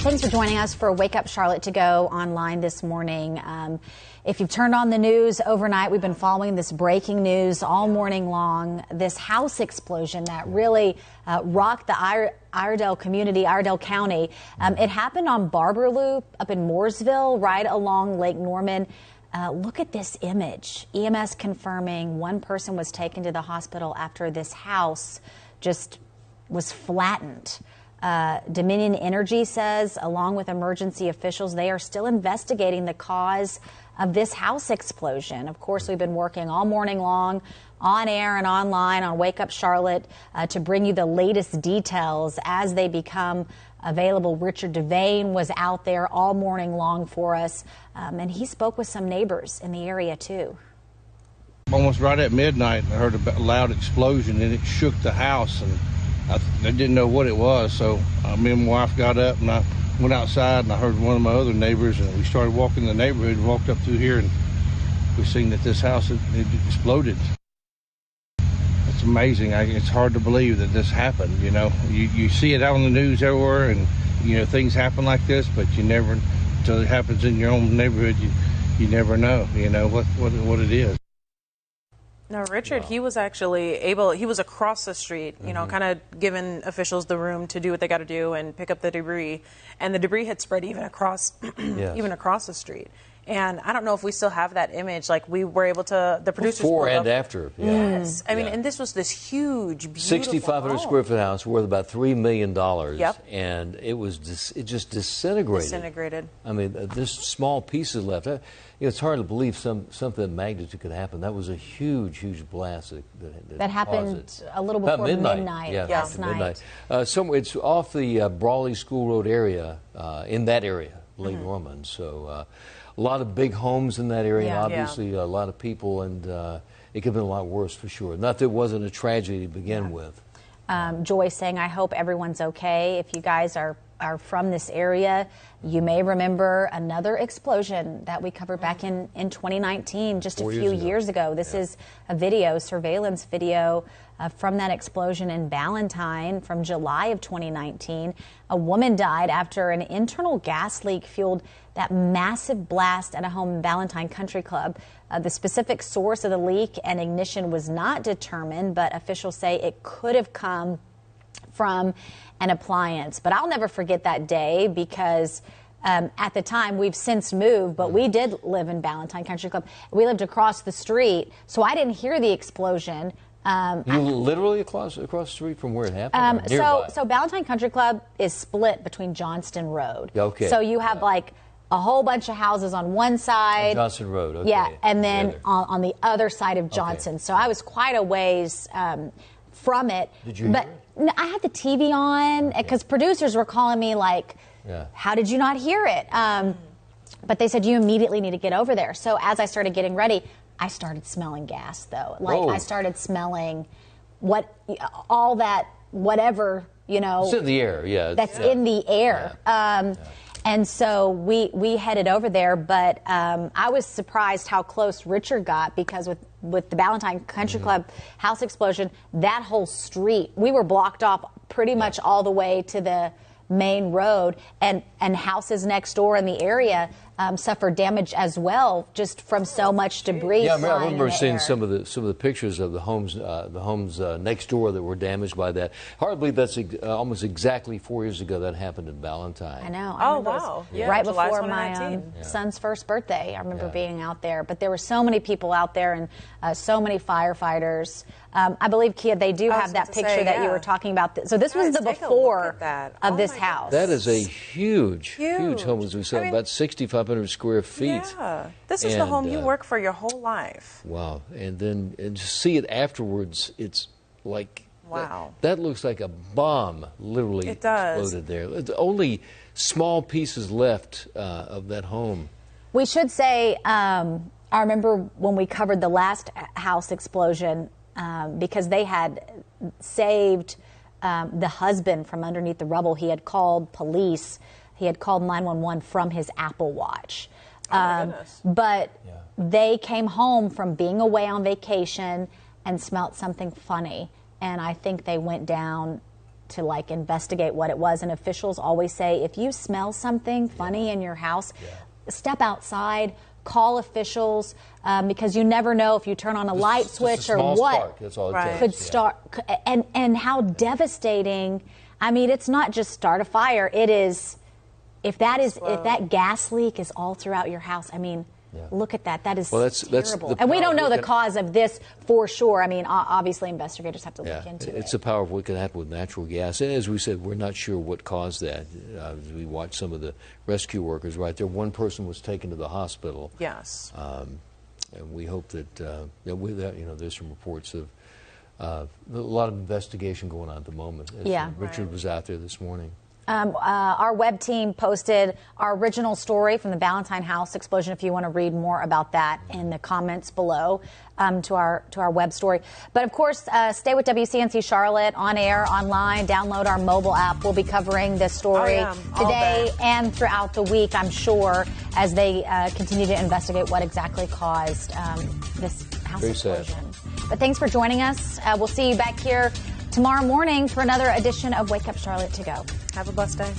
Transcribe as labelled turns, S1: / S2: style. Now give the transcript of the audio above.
S1: Thanks for joining us for Wake Up Charlotte to go online this morning. If you've turned on the news overnight, we've been following this breaking news all morning long. This house explosion that really rocked the Iredell community, Iredell County. It happened on Barber Loop up in Mooresville, right along Lake Norman. Look at this image. EMS confirming one person was taken to the hospital after this house just was flattened. Dominion Energy says, along with emergency officials, they are still investigating the cause of this house explosion. Of course, we've been working all morning long on air and online on Wake Up Charlotte to bring you the latest details as they become available. Richard Devane was out there all morning long for us, and he spoke with some neighbors in the area, too.
S2: Almost right at midnight, I heard a loud explosion, and it shook the house, and I didn't know what it was, so me and my wife got up, and I went outside, and I heard one of my other neighbors, and we started walking the neighborhood and walked up through here, and we seen that this house had exploded. It's amazing. It's hard to believe that this happened, you know. You see it out on the news everywhere, and, you know, things happen like this, but you never, until it happens in your own neighborhood, you never know, you know, what it is.
S3: No, Richard,
S2: Wow.
S3: he was actually he was across the street, you know, kind of giving officials the room to do what they got to do and pick up the debris. And the debris had spread even across,
S4: Yes.
S3: even across the street. And I don't know if we still have that image. Like, we were able to, the producers
S4: Before
S3: pulled
S4: and
S3: up.
S4: after. Yeah.
S3: Yes. I mean,
S4: Yeah.
S3: and this was this huge, beautiful
S4: 6,500
S3: home.
S4: square foot house worth about $3 million.
S3: Yep.
S4: And it was it just disintegrated.
S3: Disintegrated.
S4: I mean, there's small pieces left. It's hard to believe something of magnitude could happen. That was a huge, huge blast
S1: That happened a little before
S4: about midnight.
S1: Yeah, last night.
S4: Somewhere it's off the Brawley School Road area, in that area, Lake Norman. So a lot of big homes in that area,
S1: Yeah.
S4: obviously a lot of people, and it could have been a lot worse for sure. Not that it wasn't a tragedy to begin with.
S1: Joy saying, I hope everyone's okay. If you guys are from this area, you may remember another explosion that we covered back in 2019, just a few years ago. This is a video, surveillance video from that explosion in Ballantyne from July of 2019. A woman died after an internal gas leak fueled that massive blast at a home in Ballantyne Country Club. The specific source of the leak and ignition was not determined, but officials say it could have come from an appliance. But I'll never forget that day because at the time, we've since moved, but we did live in Ballantyne Country Club. We lived across the street, so I didn't hear the explosion.
S4: You literally across the street from where it happened? Or nearby?
S1: So Ballantyne Country Club is split between Johnston Road.
S4: Okay.
S1: So you have like a whole bunch of houses on one side.
S4: Johnston Road, okay.
S1: Yeah, and then on the other side of Johnson.
S4: Okay.
S1: So I was quite a ways from it.
S4: Did you
S1: but
S4: hear it?
S1: No, I had the TV on because producers were calling me like, how did you not hear it? But they said you immediately need to get over there. So as I started getting ready, I started smelling gas, though. Like, I started smelling all that, whatever, you know.
S4: It's in the air, yeah.
S1: That's in the air. And so we headed over there, but I was surprised how close Richard got because with the Ballantyne Country Club house explosion, that whole street, we were blocked off pretty much all the way to the main road, and houses next door in the area suffered damage as well, just from so much debris.
S4: Yeah, I remember seeing
S1: air.
S4: some of the pictures of the homes next door that were damaged by that. Hard to believe that's almost exactly 4 years ago that happened in Ballantyne.
S1: I know.
S3: Oh, wow.
S1: Yeah, right
S3: July
S1: before my son's first birthday. I remember being out there. But there were so many people out there and so many firefighters. I believe, Kia, they do have that picture that you were talking about. So this was the before of this house.
S4: That is a huge home, as we said, about 6,500 square feet.
S3: Yeah. This is the home you work for your whole life.
S4: Wow. And to see it afterwards, it's like,
S3: wow.
S4: That looks like a bomb literally exploded there. It's only small pieces left of that home.
S1: We should say, I remember when we covered the last house explosion, because they had saved the husband from underneath the rubble. He had called police. He had called 911 from his Apple Watch. But they came home from being away on vacation and smelt something funny. And I think they went down to like investigate what it was. And officials always say, if you smell something funny in your house, step outside, call officials, because you never know if you turn on a light switch or what
S4: spark. That's all it
S1: could
S4: takes.
S1: start. And how devastating. I mean, it's not just start a fire. It is, if that gas leak is all throughout your house, I mean, look at that. That is terrible. And we don't know the cause of this for sure. I mean, obviously investigators have to look into it.
S4: It's the power of what can happen with natural gas. And as we said, we're not sure what caused that. As we watched some of the rescue workers right there, one person was taken to the hospital.
S3: Yes.
S4: And we hope that, with that, there's some reports of a lot of investigation going on at the moment. Richard was out there this morning.
S1: Our web team posted our original story from the Valentine House explosion. If you want to read more about that in the comments below to our web story. But of course, stay with WCNC Charlotte on air, online, download our mobile app. We'll be covering this story today and throughout the week, I'm sure, as they continue to investigate what exactly caused this house explosion. But thanks for joining us. We'll see you back here tomorrow morning for another edition of Wake Up Charlotte to Go.
S3: Have a blessed day.